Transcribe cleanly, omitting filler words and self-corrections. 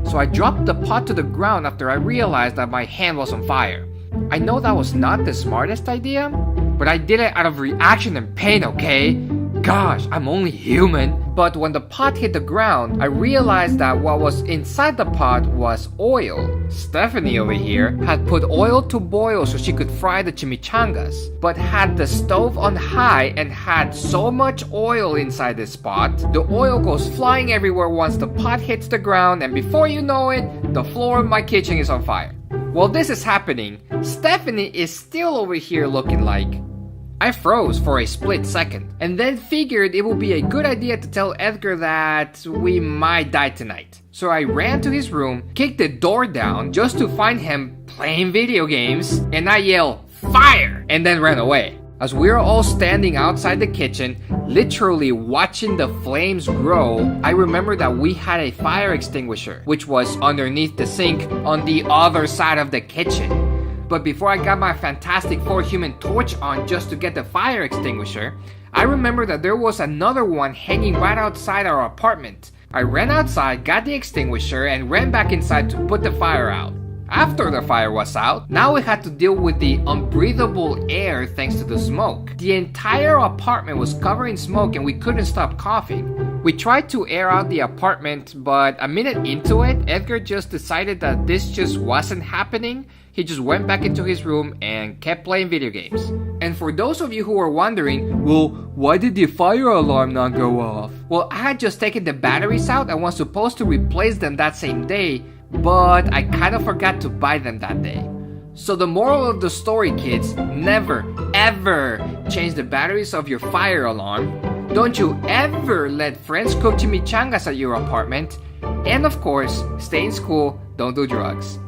So I dropped the pot to the ground after I realized that my hand was on fire. I know that was not the smartest idea, but I did it out of reaction and pain, okay? Gosh, I'm only human. But when the pot hit the ground, I realized that what was inside the pot was oil. Stephanie over here had put oil to boil so she could fry the chimichangas, but had the stove on high and had so much oil inside this pot, the oil goes flying everywhere once the pot hits the ground, and before you know it, the floor of my kitchen is on fire. While this is happening, Stephanie is still over here looking like... I froze for a split second, and then figured it would be a good idea to tell Edgar that we might die tonight. So I ran to his room, kicked the door down just to find him playing video games, and I yelled, "Fire!" and then ran away. As we were all standing outside the kitchen, literally watching the flames grow, I remember that we had a fire extinguisher, which was underneath the sink on the other side of the kitchen. But before I got my Fantastic Four human torch on just to get the fire extinguisher, I remember that there was another one hanging right outside our apartment. I ran outside, got the extinguisher, and ran back inside to put the fire out. After the fire was out, now we had to deal with the unbreathable air thanks to the smoke. The entire apartment was covered in smoke and we couldn't stop coughing. We tried to air out the apartment, but a minute into it, Edgar just decided that this just wasn't happening. He just went back into his room and kept playing video games. And for those of you who are wondering, well, why did the fire alarm not go off? Well, I had just taken the batteries out and was supposed to replace them that same day, but I kind of forgot to buy them that day. So the moral of the story, kids, never, ever change the batteries of your fire alarm. Don't you ever let friends cook chimichangas at your apartment. And of course, stay in school, don't do drugs.